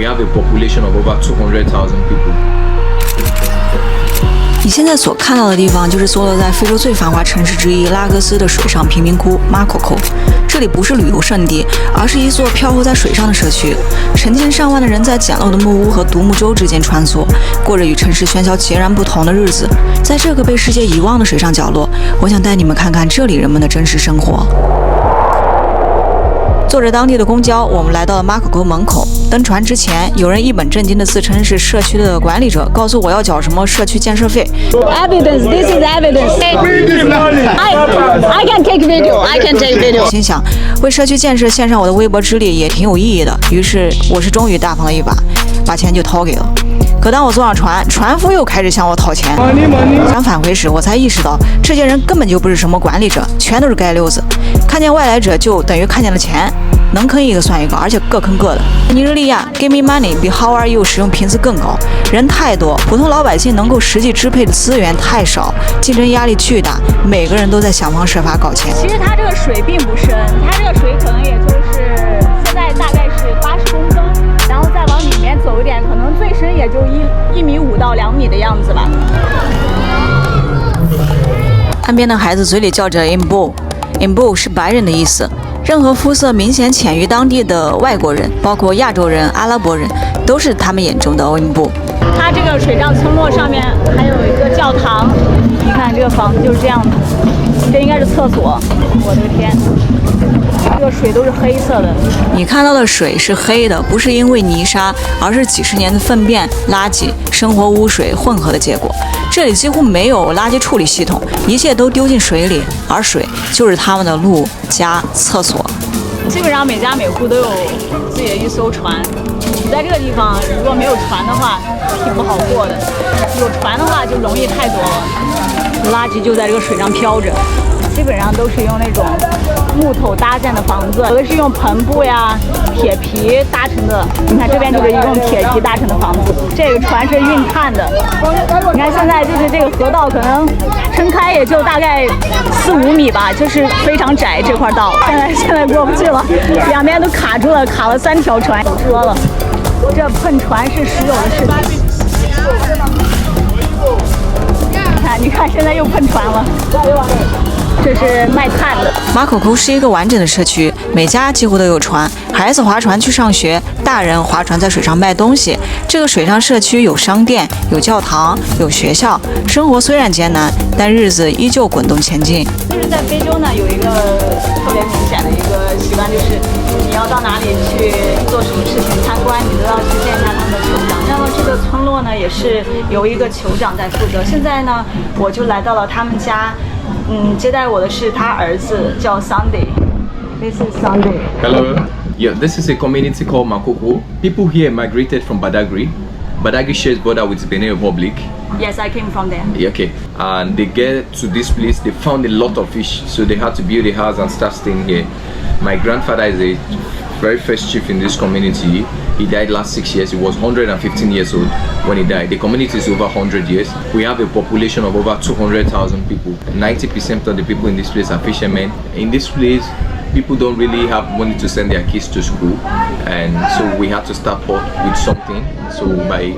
We have a population of over 200,000 people. 你现在所看到的地方，就是坐落在非洲最繁华城市之一拉各斯的水上贫民窟马可库。这里不是旅游胜地，而是一座漂浮在水上的社区。成千上万的人在简陋的木屋和独木舟之间穿梭，过着与城市喧嚣截然不同的日子。在这个被世界遗忘的水上角落，我想带你们看看这里人们的真实生活。坐着当地的公交，我们来到了马可库门口。登船之前，有人一本正经地自称是社区的管理者，告诉我要缴什么社区建设费。Evidence, this is evidence. I can take video. I can take video. 心想，为社区建设献上我的微薄之力也挺有意义的。于是，我是终于大方了一把，把钱就掏给了。可当我坐上船，船夫又开始向我讨钱。想返回时，我才意识到，这些人根本就不是什么管理者，全都是街溜子。看见外来者就等于看见了钱，能坑一个算一个，而且各坑各的。尼日利亚 "Give me money" 比 "How are you" 使用频次更高，人太多，普通老百姓能够实际支配的资源太少，竞争压力巨大，每个人都在想方设法搞钱。其实它这个水并不深，它这个水可能也就是现在大概是80公分，然后再往里面走一点，可能最深也就1.5米到2米的样子吧。岸边的孩子嘴里叫着 Imbu，Imbu 是白人的意思。任何肤色明显浅于当地的外国人，包括亚洲人、阿拉伯人，都是他们眼中的 Imbu。它这个水上村落上面还有一个教堂，你看这个房子就是这样的，这应该是厕所。我的天，这个水都是黑色的。你看到的水是黑的，不是因为泥沙，而是几十年的粪便、垃圾、生活污水混合的结果。这里几乎没有垃圾处理系统，一切都丢进水里，而水就是他们的路、家、厕所。基本上每家每户都有自己的一艘船。你在这个地方如果没有船的话，挺不好过的；有船的话就容易太多了，垃圾就在这个水上飘着。基本上都是用那种木头搭建的房子，有的是用篷布呀、铁皮搭成的。你看这边就是用铁皮搭成的房子。这个船是运碳的。你看现在就是这个河道可能撑开也就大概4-5米吧，就是非常窄这块道。现在过不去了，两边都卡住了，卡了3条船车了。这碰船是时有的事情。你看现在又碰船了。这是卖炭的。马可库是一个完整的社区，每家几乎都有船，孩子划船去上学，大人划船在水上卖东西。这个水上社区有商店、有教堂、有学校，生活虽然艰难，但日子依旧滚动前进。就是在非洲呢，有一个特别明显的一个习惯，就是你要到哪里去做什么事情参观，你都要去见一下他们的酋长。那么这个村落呢，也是由一个酋长在负责。现在呢，我就来到了他们家。接待我的是他儿子，叫 Sunday. This is Sunday. Hello. Yeah, this is a community called Makoko. People here migrated from Badagry. Badagry shares border with Benin Republic. Yes, I came from there. Yeah, okay. And they get to this place, they found a lot of fish, so they had to build a house and start staying here. My grandfather is a very first chief in this community. He died last 6 years. He was 115 years old when he died. The community is over 100 years. We have a population of over 200,000 people. 90% of the people in this place are fishermen. In this place, people don't really have money to send their kids to school, and so we had to start off with something. So by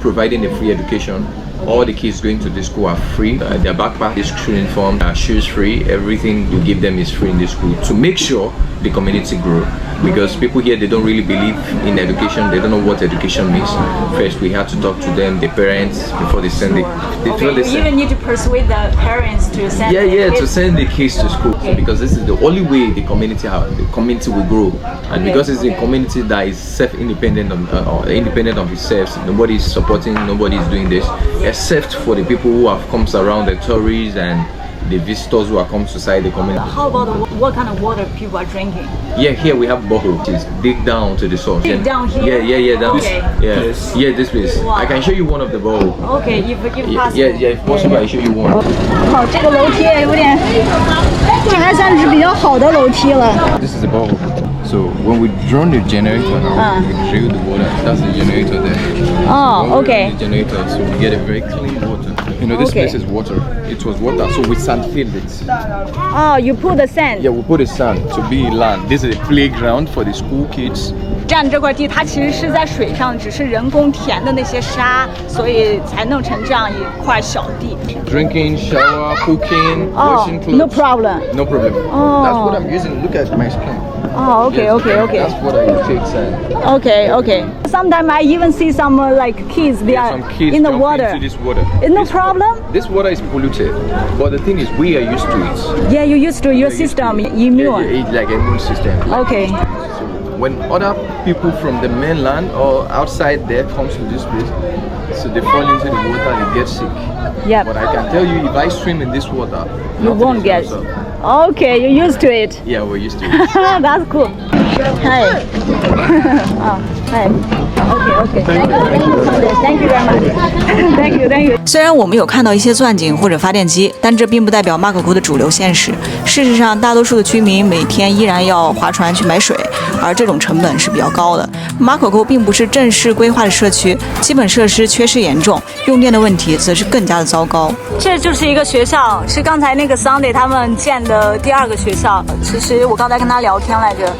providing a free education, all the kids going to the school are free. Their backpack is school uniform, shoes free. Everything you give them is free in the school to make sure the community grow. Because people here, they don't really believe in education. They don't know what education means. First, we had to talk to them, the parents, before they send the. Okay, you even need to persuade the parents to send. To send the kids to school. Okay. Because this is the only way the community will grow. And because it's a community that is self-independent or independent of itself, nobody is supporting, nobody is doing this, except for the people who have come around, the tourists and the visitors who are come to side the community. How about what kind of water people are drinking? Yeah, here we have borehole. Just dig down to the source. Dig down here? Yeah, down. Okay. Yeah, this place. Wow. I can show you one of the borehole. Okay, if possible. Yeah, if possible, I show you one. 好，这个楼梯有点，这还算是比较好的楼梯了。 This is the borehole. So when we drone the generator now, we drill the water. That's the generator there. Oh, When we okay. run the generator, so we get a very clean water. You know, this Okay. place is water. It was water, so we sand filled it. Oh, you put the sand. Yeah, we put the sand to be land. This is a playground for the school kids. 占这块地，它其实是在水上，只是人工填的那些沙，所以才弄成这样一块小地。 Drinking, shower, cooking, Oh, washing clothes. no problem. No problem. Oh. That's what I'm using. Look at my screen. Oh, okay, Yes, okay, okay. That's what I take sand. Okay, okay. Sometimes I even see some like kids, they are Some kids in the jump water. into this water. No This problem? This water is polluted, but the thing is, we are used to it. Yeah, you used to your system, immune. Yeah, it's like immune system. Okay. So when other people from the mainland or outside there comes to this place, so they fall into the water, they get sick. Yeah. But I can tell you, if I swim in this water, You nothing won't is get. gonna stop. Okay, you're used to it. Yeah, we're used to it. That's cool. Hi. Oh, hi. Okay, okay. Thank you very much. Thank you, thank you. 虽然我们有看到一些钻井或者发电机，但这并不代表马可库的主流现实。事实上，大多数的居民每天依然要划船去买水，而这种成本是比较高的。马可库并不是正式规划的社区，基本设施缺失严重，用电的问题则是更加的糟糕。这就是一个学校，是刚才那个 Sunday 他们建的第二个学校。其实我刚才跟他聊天来着。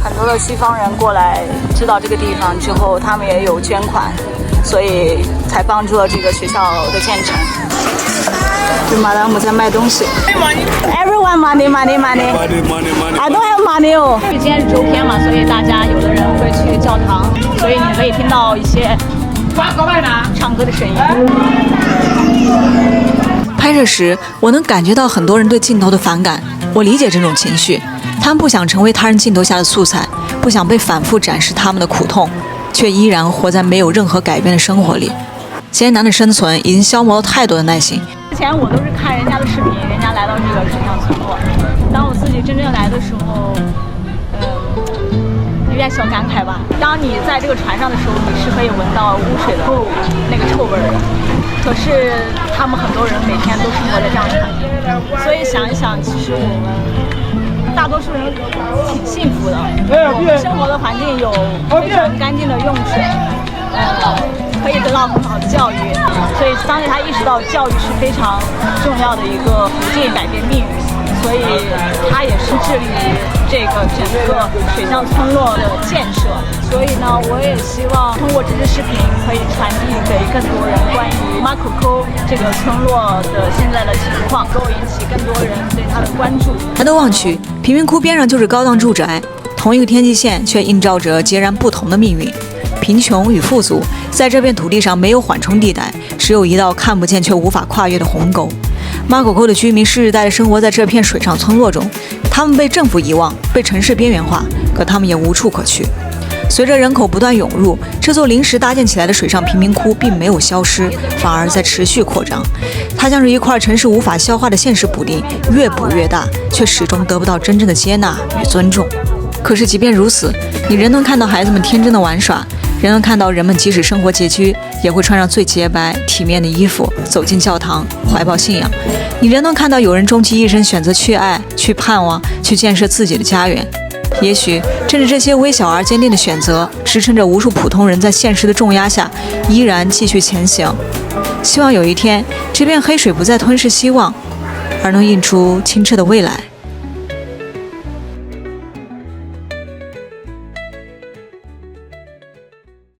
很多的西方人过来知道这个地方之后，他们也有捐款，所以才帮助了这个学校的建成。就马达姆在卖东西。Everyone money, money, money. I don't have money 哦。今天是周天嘛，所以大家有的人会去教堂，所以你可以听到一些唱歌的声音。拍摄时，我能感觉到很多人对镜头的反感，我理解这种情绪。他们不想成为他人镜头下的素材，不想被反复展示他们的苦痛，却依然活在没有任何改变的生活里。艰难的生存已经消磨了太多的耐心。之前我都是看人家的视频，人家来到这个水上村落。当我自己真正来的时候，有点小感慨吧。当你在这个船上的时候，你是可以闻到污水的那个臭味儿的。可是他们很多人每天都生活在这样的环境，所以想一想，其实我们。大多数人挺幸福的，我们生活的环境有非常干净的用水，可以得到很好的教育，所以当时他意识到教育是非常重要的一个途径改变命运，所以他也是致力于这个整个水上村落的建设。所以呢，我也希望通过这支视频可以传递给更多人关于马可库这个村落的现在的情况，够引起更多人对它的关注。抬头望去，贫民窟边上就是高档住宅，同一个天际线却映照着截然不同的命运。贫穷与富足在这片土地上没有缓冲地带，只有一道看不见却无法跨越的鸿沟。马可库的居民世世代代生活在这片水上村落中，他们被政府遗忘，被城市边缘化，可他们也无处可去。随着人口不断涌入，这座临时搭建起来的水上贫民窟并没有消失，反而在持续扩张。它像是一块城市无法消化的现实补丁，越补越大，却始终得不到真正的接纳与尊重。可是即便如此，你仍能看到孩子们天真的玩耍，仍能看到人们即使生活拮据，也会穿上最洁白体面的衣服走进教堂，怀抱信仰。你仍能看到有人终其一生选择去爱，去盼望，去建设自己的家园。也许正是这些微小而坚定的选择，支撑着无数普通人在现实的重压下依然继续前行。希望有一天，这片黑水不再吞噬希望，而能映出清澈的未来。